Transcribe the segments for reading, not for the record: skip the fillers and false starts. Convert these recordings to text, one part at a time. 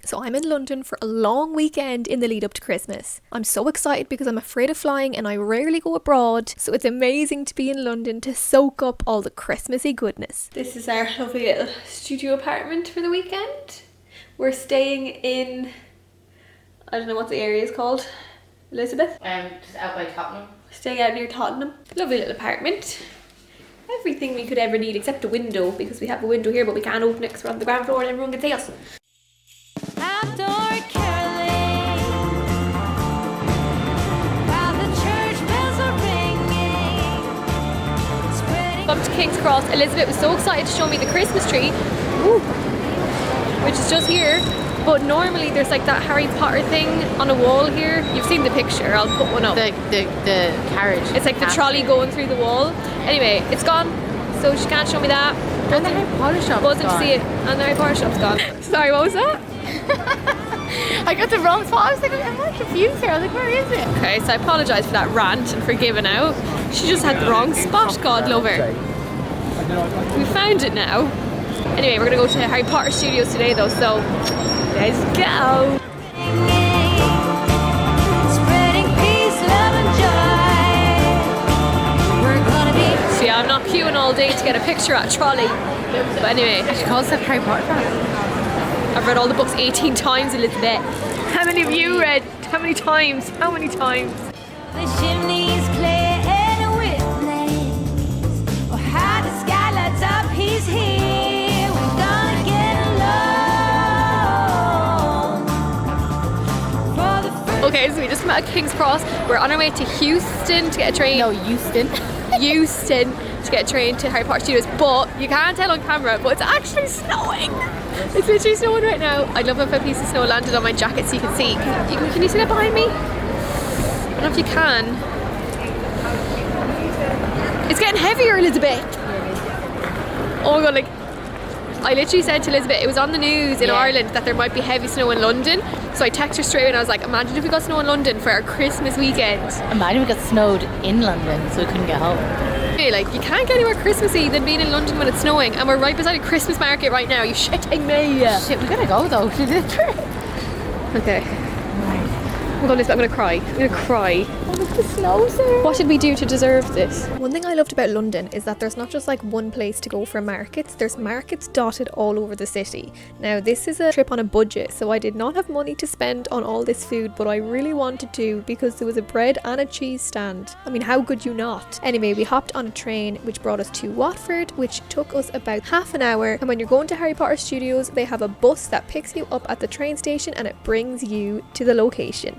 So I'm in London for a long weekend in the lead up to Christmas. I'm so excited because I'm afraid of flying and I rarely go abroad, so it's amazing to be in London to soak up all the Christmassy goodness. This is our lovely little studio apartment for the weekend. We're staying in, I don't know what the area is called, Elizabeth? Just out by Tottenham. Staying out near Tottenham. Lovely little apartment. Everything we could ever need except a window, because we have a window here but we can't open it because we're on the ground floor and everyone can see us. Outdoor caroling while the church bells are ringing. Come to King's Cross. Elizabeth was so excited to show me the Christmas tree, which is just here. But normally there's like that Harry Potter thing on a wall here. You've seen the picture, I'll put one up. The carriage. It's like the trolley going through the wall. Anyway, it's gone, so she can't show me that. And the Harry Potter shop. Buzzing to see it, and the Harry Potter shop's gone. Sorry, what was that? I got the wrong spot. I was like, I'm confused here. I was like, where is it? Okay, so I apologise for that rant and for giving out. She just had the wrong spot, God love her. We found it now. Anyway, we're gonna go to Harry Potter Studios today though, so let's go. Spreading peace, love and joy. We're gonna be. So yeah, I'm not queuing all day to get a picture at a trolley. But anyway, She calls herself Harry Potter fan. I've read all the books 18 times, Elizabeth. How many have you read? How many times? How many times? The chimneys clear and a witness. Oh, how the sky lights up, he's here. We're gonna get along. For the first Okay, so we just met at King's Cross. We're on our way to Houston to get a train. No, Houston. Houston to get a train to Harry Potter Studios, but you can't tell on camera, but it's actually snowing. It's literally snowing right now. I love if a piece of snow landed on my jacket so you can see. Can you see that behind me? I don't know if you can. It's getting heavier, Elizabeth. Oh my god, like, I literally said to Elizabeth, it was on the news in Ireland that there might be heavy snow in London. So I texted her straight away and I was like, imagine if we got snow in London for our Christmas weekend. Imagine we got snowed in London, so we couldn't get home. Like, you can't get any more Christmassy than being in London when it's snowing, and we're right beside a Christmas market right now. Are you shitting me? Shit, we gotta go though to the trip. Okay. Hold on, Elizabeth, I'm gonna cry. I'm gonna cry. Oh, look, the snow's there. What did we do to deserve this? One thing I loved about London is that there's not just like one place to go for markets, there's markets dotted all over the city. Now this is a trip on a budget, so I did not have money to spend on all this food, but I really wanted to because there was a bread and a cheese stand. I mean, how could you not? Anyway, we hopped on a train which brought us to Watford, which took us about half an hour, and when you're going to Harry Potter Studios, they have a bus that picks you up at the train station and it brings you to the location.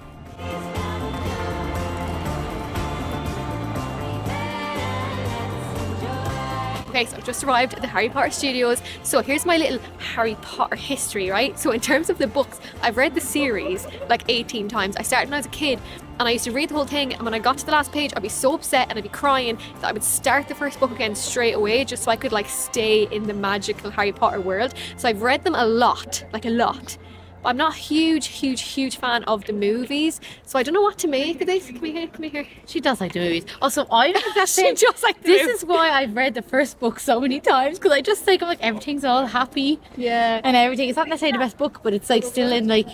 Okay, so I've just arrived at the Harry Potter Studios. So here's my little Harry Potter history, right? So in terms of the books, I've read the series like 18 times. I started when I was a kid and I used to read the whole thing, and when I got to the last page, I'd be so upset and I'd be crying that I would start the first book again straight away just so I could like stay in the magical Harry Potter world. So I've read them a lot, like a lot. I'm not a huge fan of the movies, so I don't know what to make of this. Come here. She does like the movies. Also, I don't that She just like the This movies. is why I've read the first book so many times, because I just think like everything's all happy. Yeah. And everything. It's not necessarily the best book, but it's like still in like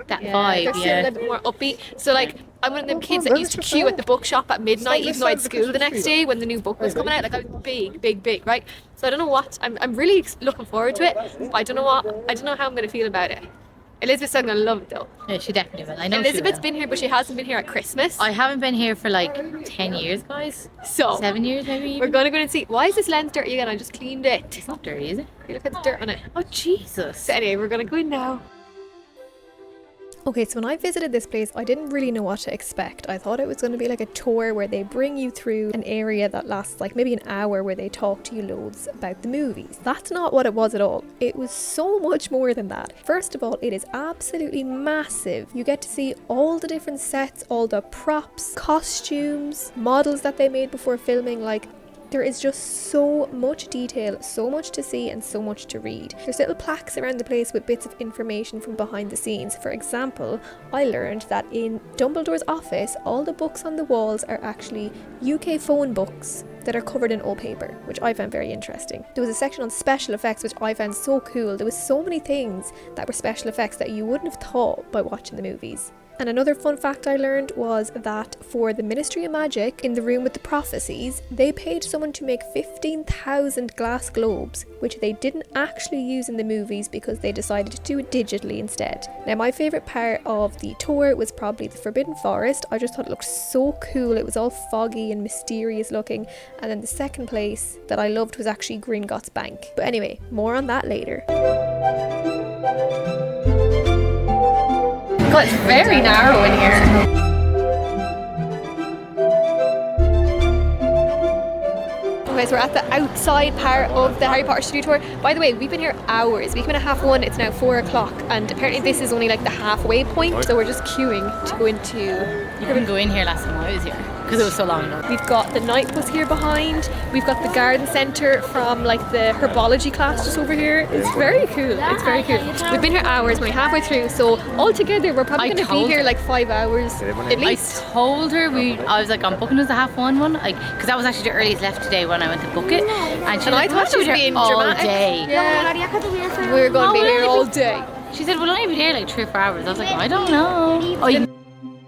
that vibe. They're still a little bit more upbeat. So like, I'm one of them kids that used to queue at the bookshop at midnight, even though I had school the next day when the new book was coming out. Like, I was big, right? So I don't know what. I'm really looking forward to it, but I don't know how I'm going to feel about it. Elizabeth's going to love it though. Yeah, she definitely will. I know Elizabeth's she will. been here, but she hasn't been here at Christmas. I haven't been here for like 10 years, guys. So 7 years maybe. we're going to go and see. Why is this lens dirty again? I just cleaned it. It's not dirty, is it? Look at the dirt on it. Oh, Jesus. So anyway, we're going to go in now. Okay, so when I visited this place, I didn't really know what to expect. I thought it was going to be like a tour where they bring you through an area that lasts like maybe an hour where they talk to you loads about the movies. That's not what it was at all. It was so much more than that. First of all, it is absolutely massive. You get to see all the different sets, all the props, costumes, models that they made before filming. Like, there is just so much detail, so much to see and so much to read. There's little plaques around the place with bits of information from behind the scenes. For example, I learned that in Dumbledore's office, all the books on the walls are actually UK phone books. that are covered in old paper, which I found very interesting. There was a section on special effects, which I found so cool. There was so many things that were special effects that you wouldn't have thought by watching the movies. And another fun fact I learned was that for the Ministry of Magic, in the room with the prophecies, they paid someone to make 15,000 glass globes, which they didn't actually use in the movies because they decided to do it digitally instead. Now, my favourite part of the tour was probably the Forbidden Forest. I just thought it looked so cool. It was all foggy and mysterious looking. And then the second place that I loved was actually Gringotts Bank. But anyway, more on that later. God, it's very narrow in here. Okay, so we're at the outside part of the Harry Potter studio tour. By the way, we've been here hours. We came in at 1:30, it's now 4 o'clock, and apparently this is only like the halfway point, so we're just queuing to go into... You couldn't go in here last time I was here because it was so long ago. We've got the night bus here behind. We've got the garden centre from like the herbology class just over here. It's very cool. It's very cool. We've been here hours, we're halfway through, so altogether we're probably going to be here like 5 hours at least. I told her I was like, I'm booking us the 1:30 one, like, because that was actually the earliest left today when I went to book it. And I thought she was being all dramatic. Day. Yeah. We're going to be here all day. She said we'll only be here like 3 or 4 hours. I was like, I don't know.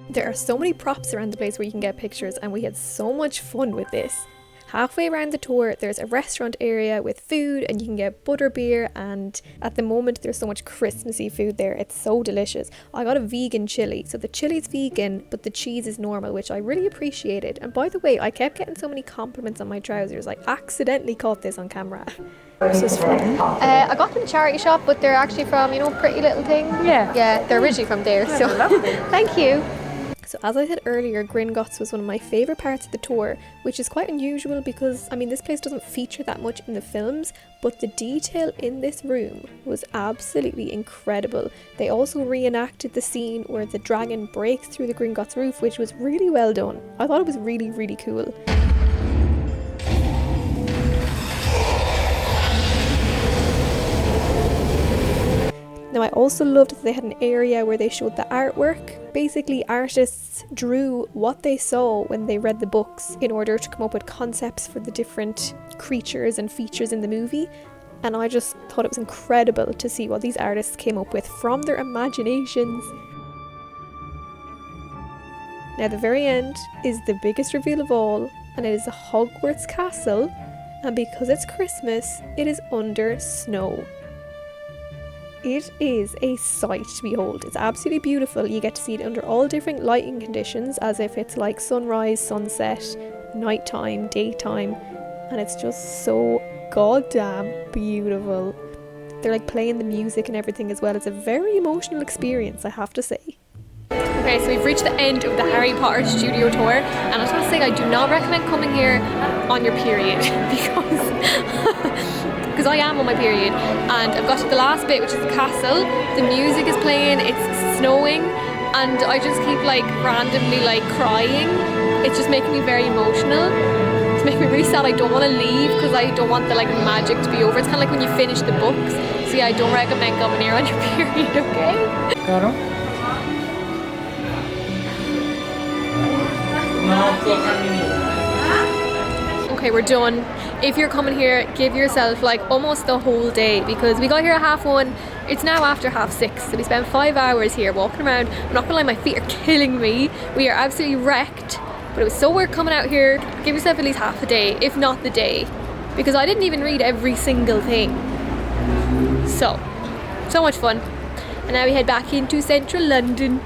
There are so many props around the place where you can get pictures, and we had so much fun with this. Halfway around the tour, there's a restaurant area with food, and you can get butterbeer, and at the moment there's so much Christmassy food there. It's so delicious. I got a vegan chili, so the chili's vegan, but the cheese is normal, which I really appreciated. And by the way, I kept getting so many compliments on my trousers. I accidentally caught this on camera. This is fun. I got them in a charity shop, but they're actually from, you know, Pretty Little Thing. Yeah, they're originally from there, so thank you. So as I said earlier, Gringotts was one of my favourite parts of the tour, which is quite unusual because, I mean, this place doesn't feature that much in the films, but the detail in this room was absolutely incredible. They also reenacted the scene where the dragon breaks through the Gringotts roof, which was really well done. I thought it was really, really cool. Now, I also loved that they had an area where they showed the artwork. Basically, artists drew what they saw when they read the books in order to come up with concepts for the different creatures and features in the movie. And I just thought it was incredible to see what these artists came up with from their imaginations. Now, the very end is the biggest reveal of all, and it is the Hogwarts Castle. And because it's Christmas, it is under snow. It is a sight to behold. It's absolutely beautiful. You get to see it under all different lighting conditions, as if it's like sunrise, sunset, nighttime, daytime, and it's just so goddamn beautiful. They're like playing the music and everything as well. It's a very emotional experience, I have to say. Okay, so we've reached the end of the Harry Potter studio tour, and I just want to say I do not recommend coming here on your period because I am on my period, and I've got to the last bit, which is the castle. The music is playing, it's snowing, and I just keep like randomly like crying. It's just making me very emotional. It's making me really sad. I don't want to leave because I don't want the like magic to be over. It's kind of like when you finish the books. So yeah, I don't recommend coming here on your period, okay? Claro. Okay, we're done. If you're coming here, give yourself like almost the whole day, because we got here at 1:30. It's now after 6:30, so we spent 5 hours here walking around. I'm not gonna lie, my feet are killing me. We are absolutely wrecked, but it was so worth coming out here. Give yourself at least half a day, if not the day, because I didn't even read every single thing. So much fun. And now we head back into central London.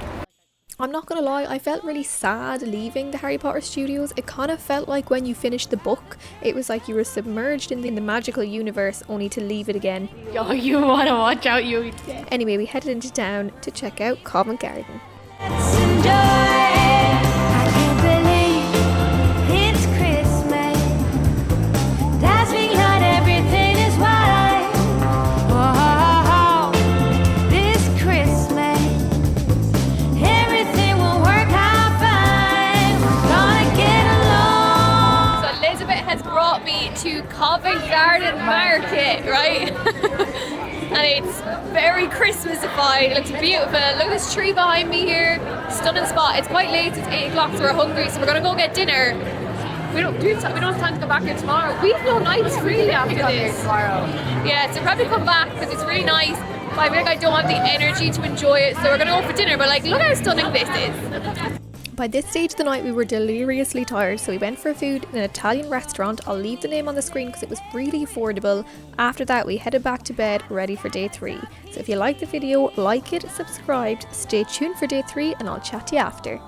I'm not gonna lie, I felt really sad leaving the Harry Potter studios. It kind of felt like when you finished the book, it was like you were submerged in the magical universe, only to leave it again. Yo, you want to watch out, you. Anyway, we headed into town to check out Covent Garden. Let's enjoy it. I can't believe it's Christmas. Dazzling light, everything is white. Oh, this Christmas, everything will work out fine. We're gonna get along. So Elizabeth has brought me to Covent Garden Market, right? And it's very Christmasified. It looks beautiful. Look at this tree behind me here. Stunning spot. It's quite late. It's 8 o'clock, so we're hungry. So we're gonna go get dinner. We don't have time to go back here tomorrow. We've no nights really after this. Yeah, so probably come back because it's really nice. But I feel like I don't have the energy to enjoy it, so we're gonna go for dinner. But like, look how stunning this is. By this stage of the night we were deliriously tired, so we went for food in an Italian restaurant. I'll leave the name on the screen because it was really affordable. After that we headed back to bed ready for day 3. So if you liked the video, like it, subscribe, stay tuned for day 3 and I'll chat to you after.